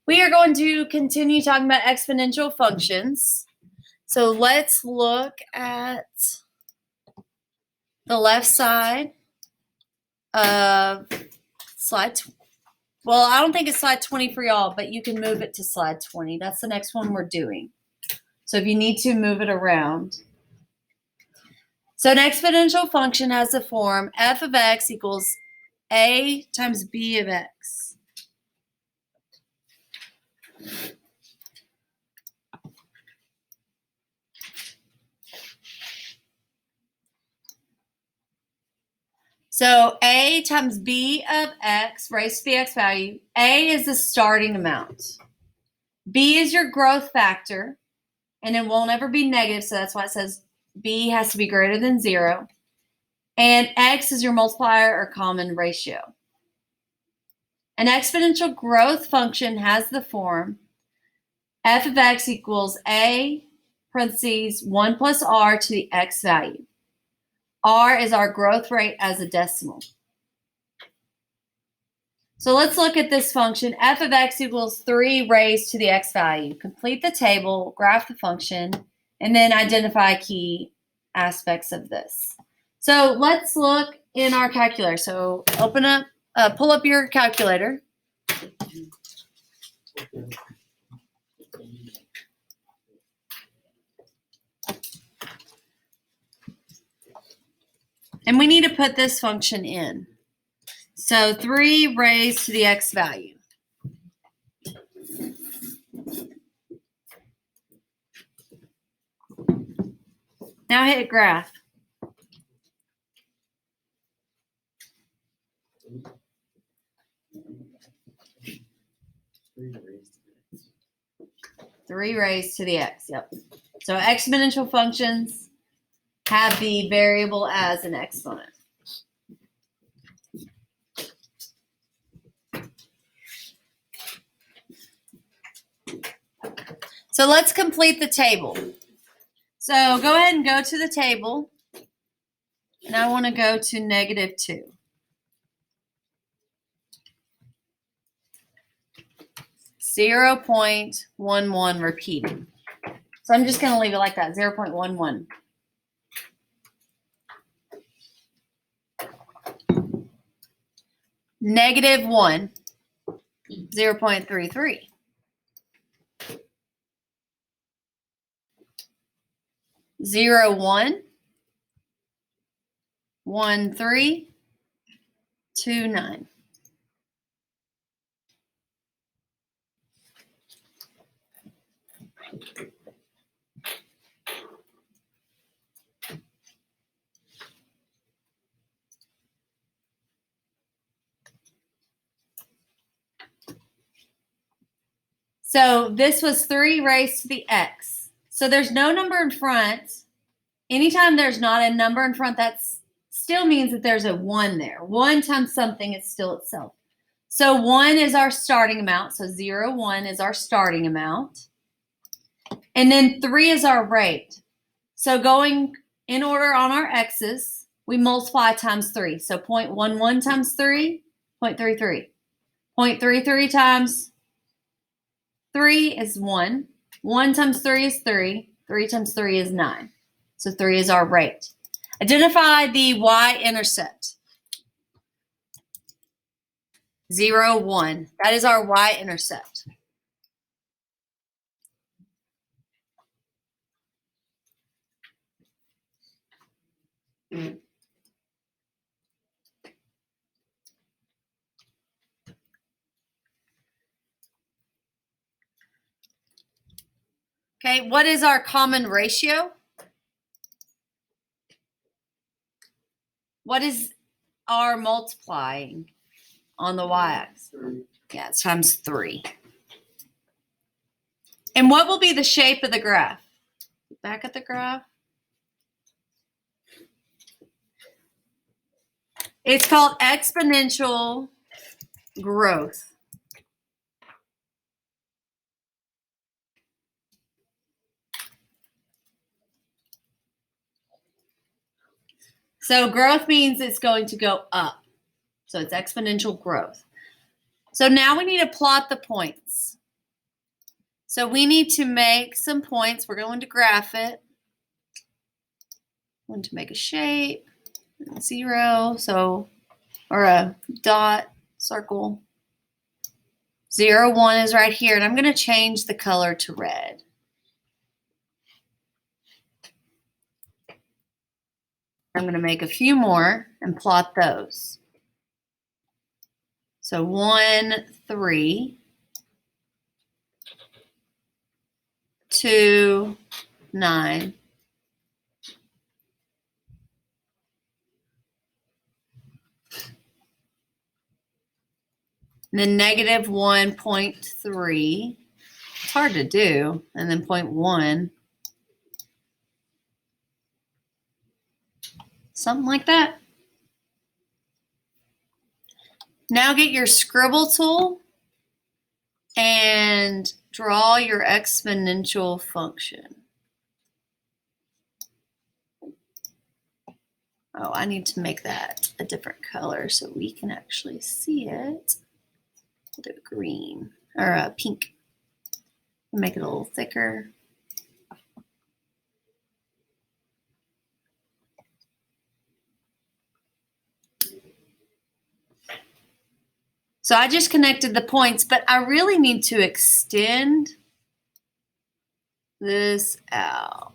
We are going to continue talking about exponential functions. So let's look at the left side of slide. Well, I don't think it's slide 20 for y'all, but you can move it to slide 20. That's the next one we're doing. So if you need to move it around. So an exponential function has the form f of x equals a times b of x. So a times b of x raised to the x value. A is the starting amount. B is your growth factor, and it won't ever be negative, so that's why it says b has to be greater than 0. And x is your multiplier or common ratio. An exponential growth function has the form f of x equals a parentheses 1 plus r to the x value. R is our growth rate as a decimal. So let's look at this function. F of x equals 3 raised to the x value. Complete the table, graph the function, and then identify key aspects of this. So let's look in our calculator. So pull up your calculator. And we need to put this function in. So 3 raised to the x value. Now hit graph. Three raised to the x, yep. So exponential functions have the variable as an exponent. So let's complete the table. So go ahead and go to the table. And I want to go to -2. (0.11) repeating. So I'm just going to leave it like that, 0.11. -1, 0.33. 0, 1, 1, 3, 2, 9. So this was 3 raised to the x. So there's no number in front. Anytime there's not a number in front, that still means that there's a 1 there. 1 times something, it's still itself. So 1 is our starting amount. So 0, 1 is our starting amount. And then 3 is our rate. So going in order on our x's, we multiply times 3. So 0.11 times 3, 0.33. 0.33 times 3 is 1. 1 times 3 is 3. 3 times 3 is 9. So 3 is our rate. Identify the y-intercept. 0, 1. That is our y-intercept. Okay, what is our common ratio? What is our multiplying on the y-axis? Yeah, it's times 3. And what will be the shape of the graph? Back at the graph. It's called exponential growth. So growth means it's going to go up. So it's exponential growth. So now we need to plot the points. So we need to make some points. We're going to graph it. I want to make a shape, 0, so, or a dot, circle. 0, 1 is right here, and I'm going to change the color to red. I'm going to make a few more and plot those. So 1, 3, 2, 9. And then negative 1.3. It's hard to do. And then 0.1. Something like that. Now get your scribble tool and draw your exponential function. Oh, I need to make that a different color so we can actually see it. We'll do it green or pink. Make it a little thicker. So I just connected the points, but I really need to extend this out.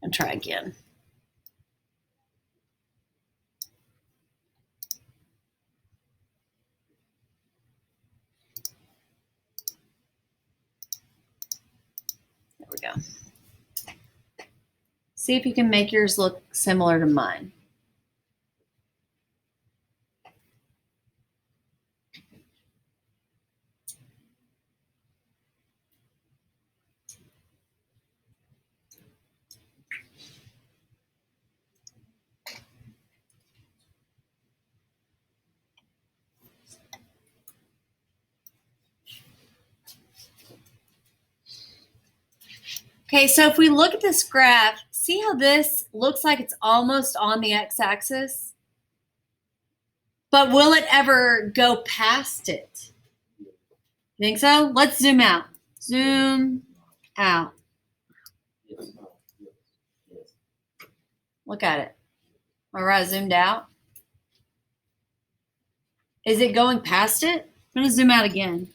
And try again. There we go. See if you can make yours look similar to mine. Okay, so if we look at this graph, see how this looks like it's almost on the x-axis? But will it ever go past it? You think so? Let's zoom out. Zoom out. Look at it. All right, zoomed out. Is it going past it? I'm going to zoom out again.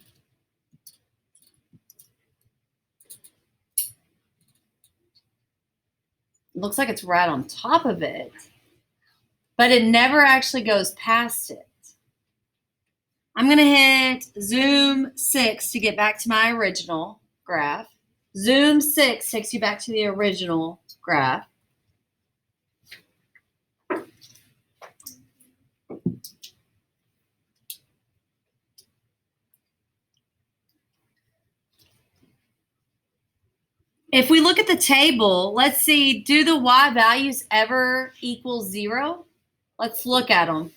It looks like it's right on top of it, but it never actually goes past it. I'm going to hit zoom 6 to get back to my original graph. Zoom 6 takes you back to the original graph. If we look at the table, let's see, do the y values ever equal 0? Let's look at them.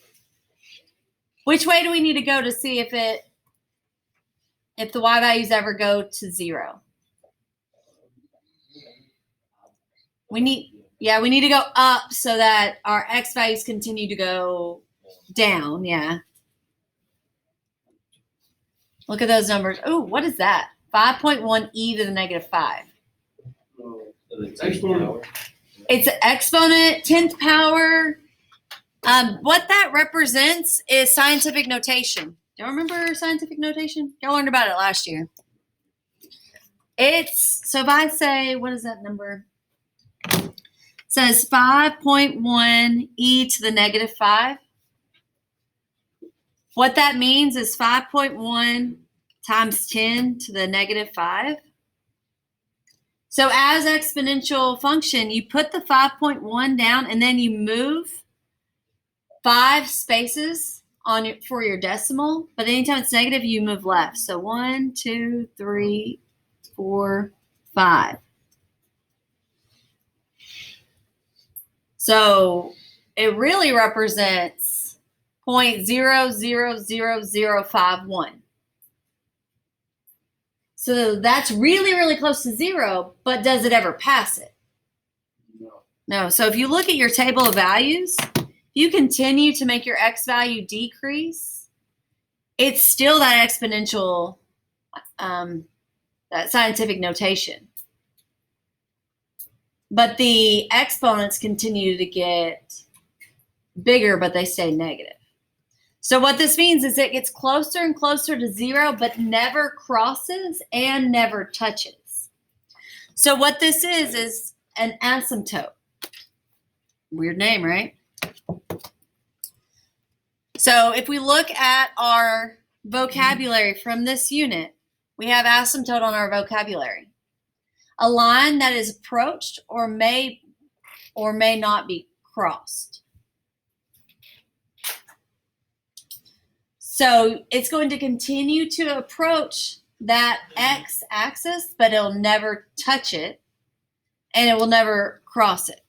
Which way do we need to go to see if the y values ever go to 0? We need to go up so that our x values continue to go down, yeah. Look at those numbers. Oh, what is that? 5.1 e to the negative 5. It's an exponent, 10th power. What that represents is scientific notation. Do you remember scientific notation? Y'all learned about it last year. So if I say, what is that number? It says 5.1 e to the negative 5. What that means is 5.1 times 10 to the negative 5. So as exponential function, you put the 5.1 down and then you move 5 spaces for your decimal. But anytime it's negative, you move left. So 1, 2, 3, 4, 5. So it really represents 0.000051. So that's really, really close to 0, but does it ever pass it? No. So if you look at your table of values, you continue to make your x value decrease, it's still that exponential, that scientific notation. But the exponents continue to get bigger, but they stay negative. So what this means is it gets closer and closer to 0, but never crosses and never touches. So what this is an asymptote. Weird name, right? So if we look at our vocabulary from this unit, we have asymptote on our vocabulary. A line that is approached or may not be crossed. So it's going to continue to approach that x-axis, but it'll never touch it, and it will never cross it.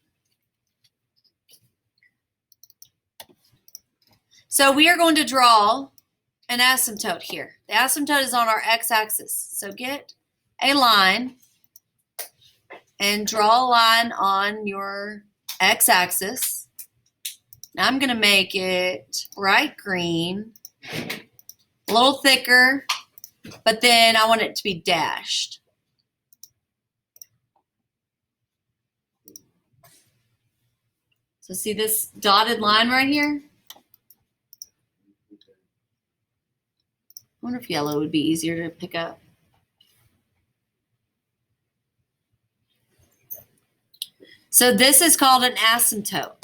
So we are going to draw an asymptote here. The asymptote is on our x-axis. So get a line and draw a line on your x-axis. Now I'm going to make it bright green, a little thicker, but then I want it to be dashed. So see this dotted line right here? I wonder if yellow would be easier to pick up. So this is called an asymptote.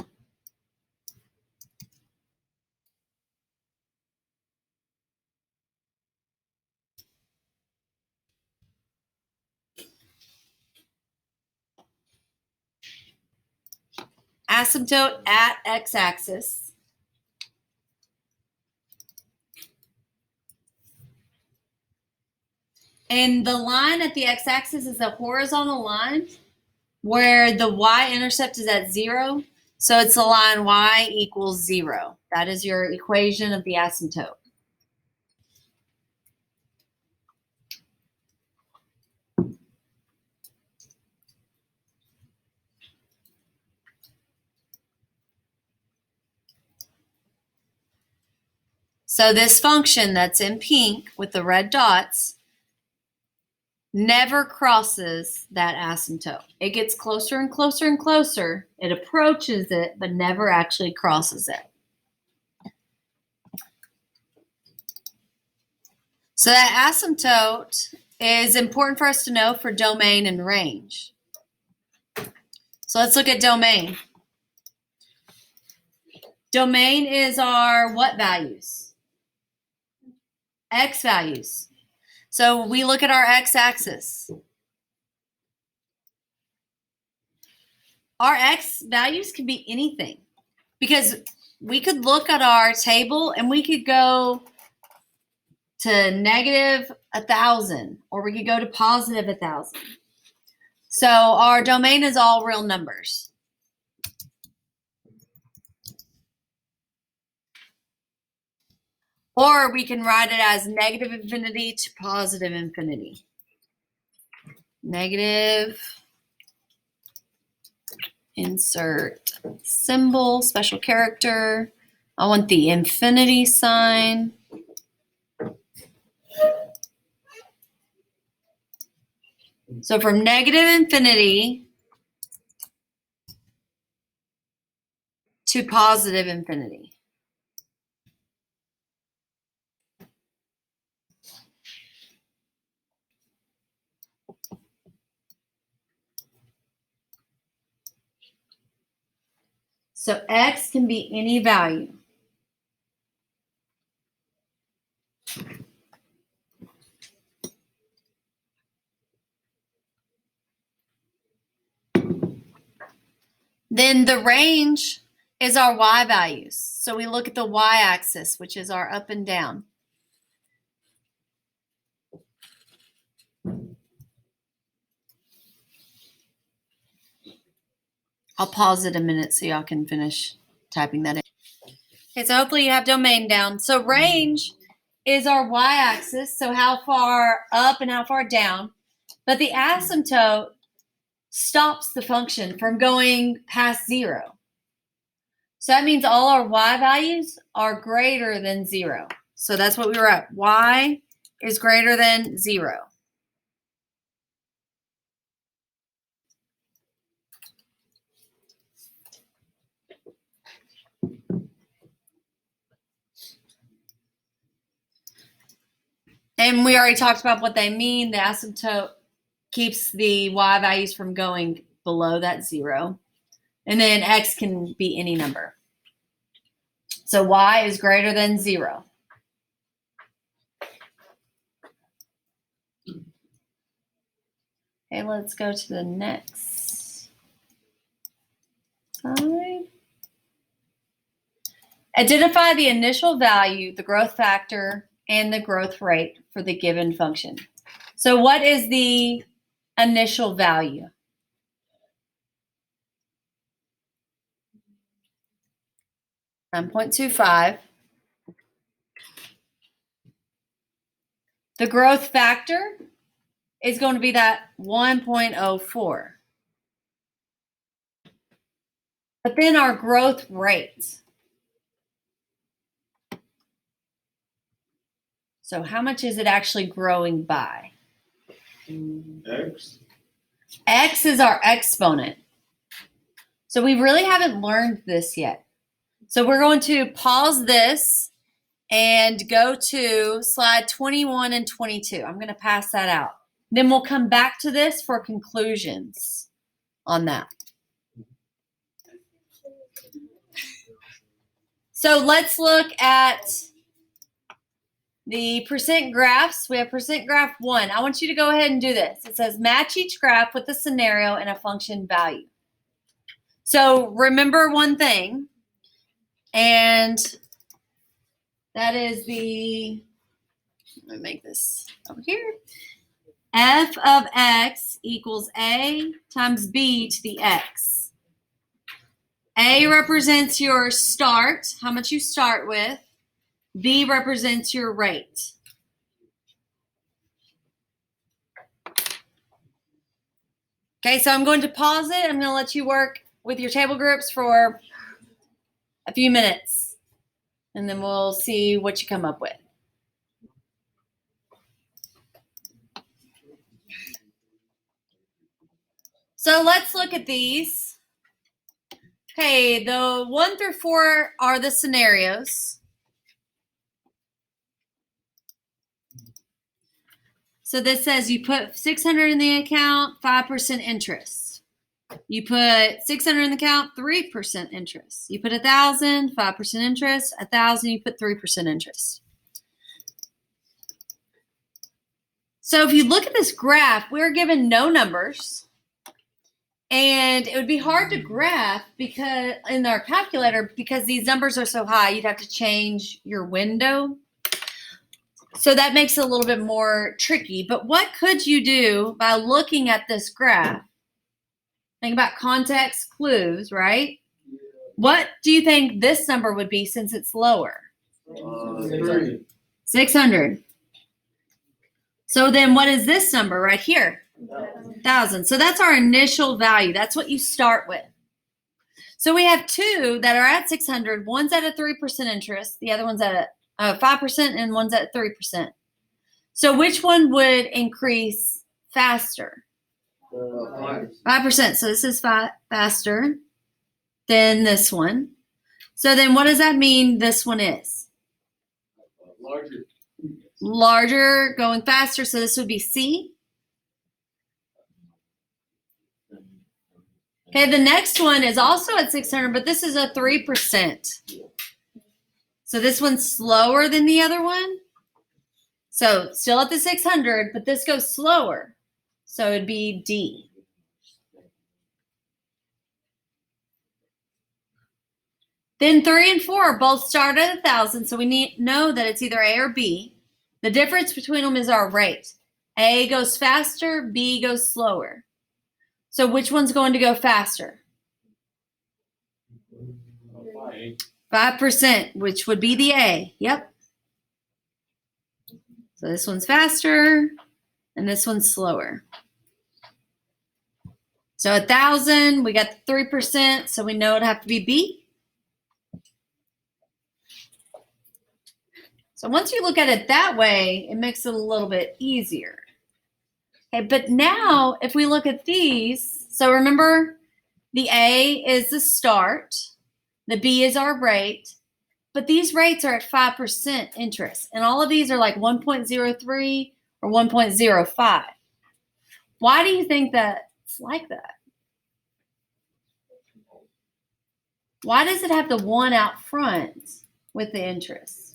Asymptote at x-axis. And the line at the x-axis is a horizontal line where the y-intercept is at 0. So it's the line y equals 0. That is your equation of the asymptote. So this function that's in pink with the red dots never crosses that asymptote. It gets closer and closer and closer. It approaches it, but never actually crosses it. So that asymptote is important for us to know for domain and range. So let's look at domain. Domain is our what values? X values. So we look at our x-axis. Our x values can be anything, because we could look at our table and we could go to negative 1,000, or we could go to positive 1,000. So our domain is all real numbers. Or we can write it as negative infinity to positive infinity. Negative, insert symbol, special character. I want the infinity sign. So from negative infinity to positive infinity. So x can be any value. Then the range is our y values. So we look at the y-axis, which is our up and down. I'll pause it a minute so y'all can finish typing that in. Okay, so hopefully you have domain down. So range is our y-axis, so how far up and how far down. But the asymptote stops the function from going past 0. So that means all our y values are greater than 0. So that's what we were at. Y is greater than 0. And we already talked about what they mean. The asymptote keeps the y values from going below that 0. And then x can be any number. So y is greater than 0. Okay, let's go to the next slide. Identify the initial value, the growth factor, and the growth rate for the given function. So what is the initial value? $9.25. The growth factor is going to be that 1.04. But then our growth rate. So how much is it actually growing by? X. X is our exponent. So we really haven't learned this yet. So we're going to pause this and go to slide 21 and 22. I'm going to pass that out. Then we'll come back to this for conclusions on that. So let's look at the percent graphs. We have percent graph 1. I want you to go ahead and do this. It says match each graph with a scenario and a function value. So remember one thing, and that is the, let me make this over here. F of x equals a times b to the x. A represents your start, how much you start with. B represents your rate. Okay, so I'm going to pause it. I'm going to let you work with your table groups for a few minutes, and then we'll see what you come up with. So let's look at these. Okay, the 1 through 4 are the scenarios. So this says you put 600 in the account, 5% interest. You put 600 in the account, 3% interest. You put 1,000, 5% interest. 1,000, you put 3% interest. So if you look at this graph, we're given no numbers. And it would be hard to graph because in our calculator, because these numbers are so high, you'd have to change your window. So that makes it a little bit more tricky. But what could you do by looking at this graph? Think about context clues, right? What do you think this number would be since it's lower? 600. So then what is this number right here? 1,000. So that's our initial value. That's what you start with. So we have two that are at 600. One's at a 3% interest. The other one's at a 5% and one's at 3%. So which one would increase faster? 5%. So this is faster than this one. So then what does that mean this one is? Larger, going faster. So this would be C. Okay, the next one is also at 600, but this is a 3%. So this one's slower than the other one. So still at the 600, but this goes slower. So it'd be D. Then 3 and 4 both start at 1,000, so we know that it's either A or B. The difference between them is our rate. A goes faster, B goes slower. So which one's going to go faster? 5%, which would be the A. Yep. So this one's faster, and this one's slower. So 1,000, we got the 3%, so we know it'd have to be B. So once you look at it that way, it makes it a little bit easier. Okay, but now if we look at these, so remember the A is the start, the B is our rate, but these rates are at 5% interest, and all of these are like 1.03 or 1.05. Why do you think that's like that? Why does it have the 1 out front with the interest?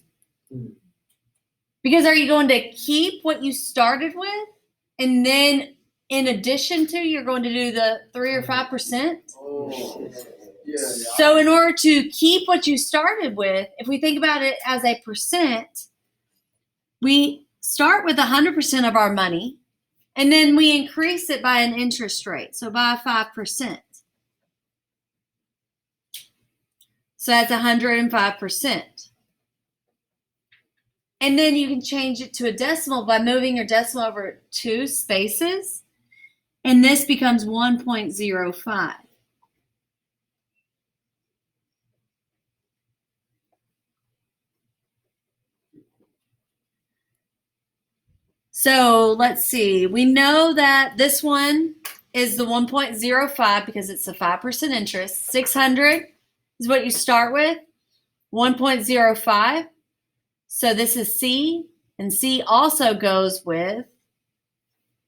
Because are you going to keep what you started with, and then in addition to, you're going to do the 3 or 5%? So in order to keep what you started with, if we think about it as a percent, we start with 100% of our money, and then we increase it by an interest rate, so by 5%. So that's 105%. And then you can change it to a decimal by moving your decimal over 2 spaces, and this becomes 1.05. So let's see. We know that this one is the 1.05 because it's a 5% interest. 600 is what you start with, 1.05. So this is C, and C also goes with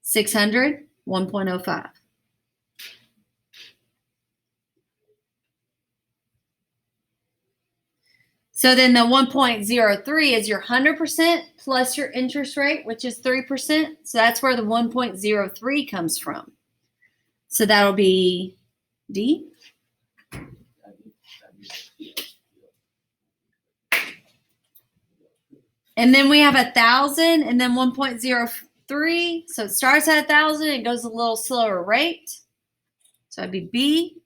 600, 1.05. So then the 1.03 is your 100% plus your interest rate, which is 3%. So that's where the 1.03 comes from. So that'll be D. And then we have 1,000 and then 1.03. So it starts at 1,000. It goes a little slower rate. So that'd be B.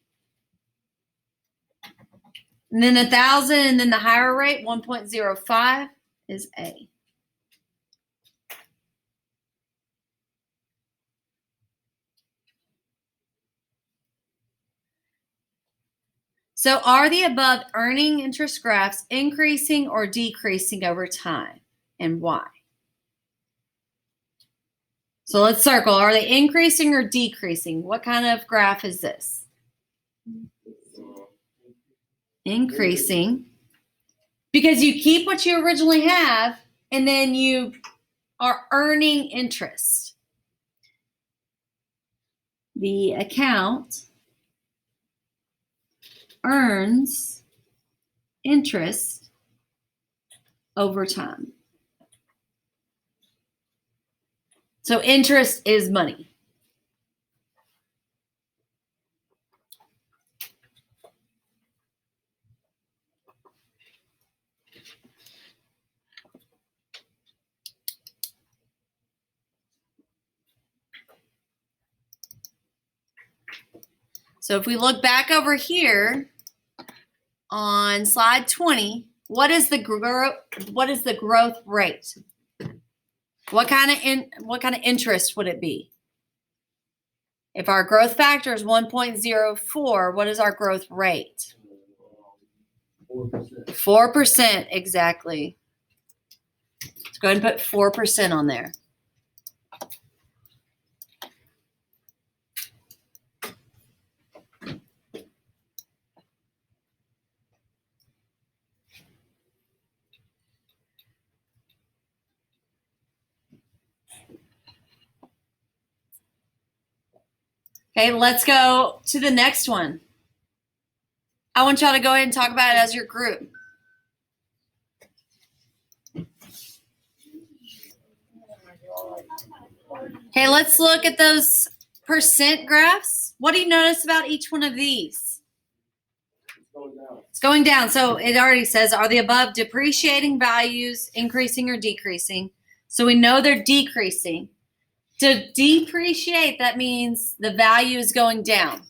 And then 1,000 and then the higher rate, 1.05 is A. So are the above earning interest graphs increasing or decreasing over time, and why? So let's circle. Are they increasing or decreasing? What kind of graph is this? Increasing. Because you keep what you originally have, and then you are earning interest. The account earns interest over time. So interest is money. So if we look back over here on slide 20, what is the growth rate? What kind of interest would it be? If our growth factor is 1.04, what is our growth rate? 4%. 4%, exactly. Let's go ahead and put 4% on there. Okay, let's go to the next one. I want y'all to go ahead and talk about it as your group. Okay, let's look at those percent graphs. What do you notice about each one of these? It's going down. So it already says, are the above depreciating values increasing or decreasing? So we know they're decreasing. To depreciate, that means the value is going down.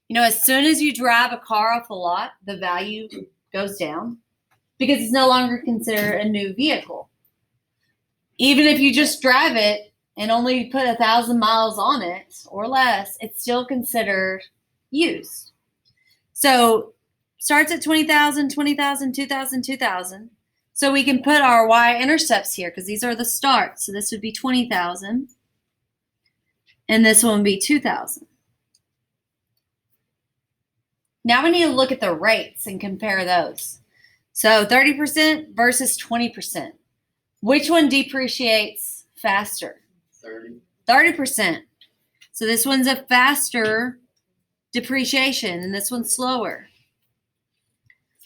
You know, as soon as you drive a car off the lot, the value goes down because it's no longer considered a new vehicle. Even if you just drive it and only put 1,000 miles on it or less, it's still considered used. So starts at 20,000, 20,000, 2,000, 2,000. So we can put our y-intercepts here because these are the starts. So this would be 20,000. And this one would be 2,000. Now we need to look at the rates and compare those. So 30% versus 20%. Which one depreciates faster? 30%. So this one's a faster depreciation and this one's slower.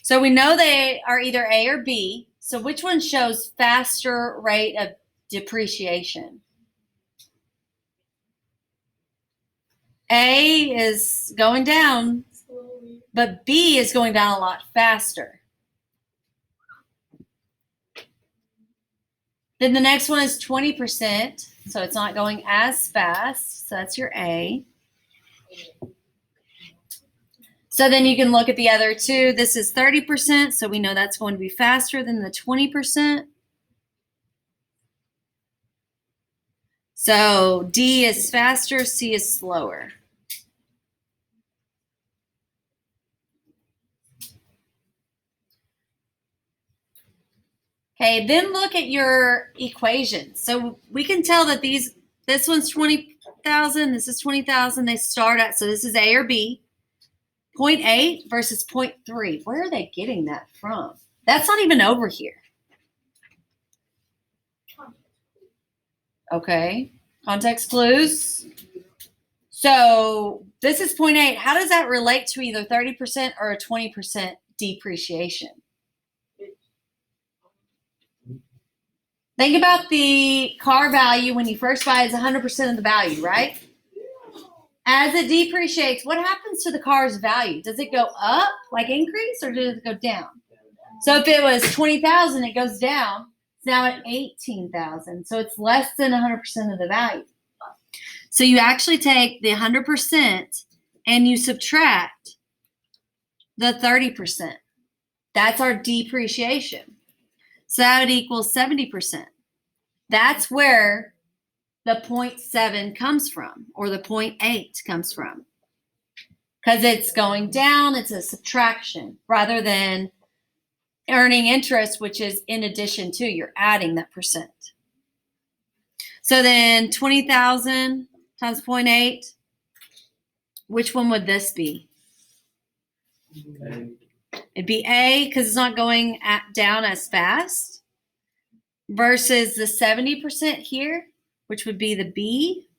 So we know they are either A or B. So which one shows faster rate of depreciation? A is going down, but B is going down a lot faster. Then the next one is 20%, so it's not going as fast. So that's your A. So then you can look at the other two. This is 30%, so we know that's going to be faster than the 20%. So D is faster, C is slower. Okay, then look at your equation. So we can tell that this one's 20,000, this is 20,000. They start at, so this is A or B. 0.8 versus 0.3. Where are they getting that from? That's not even over here. Okay, context clues. So this is 0.8. How does that relate to either 30% or a 20% depreciation? Think about the car value when you first buy it is 100% of the value, right? As it depreciates, what happens to the car's value? Does it go up, like increase, or does it go down? So if it was 20,000, it goes down. It's now at 18,000. So it's less than 100% of the value. So you actually take the 100% and you subtract the 30%. That's our depreciation. So that would equal 70%. That's where the 0.7 comes from, or the 0.8 comes from. Because it's going down, it's a subtraction, rather than earning interest, which is in addition to, you're adding that percent. So then 20,000 times 0.8, which one would this be? It'd be A, because it's not going down as fast, versus the 70% here, which would be the B.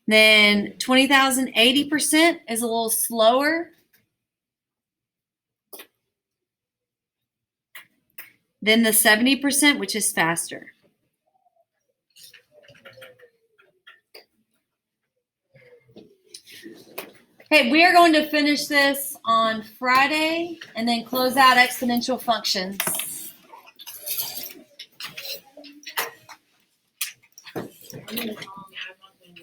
Then 20,000, 80% is a little slower than the 70%, which is faster. Okay, we are going to finish this on Friday and then close out exponential functions.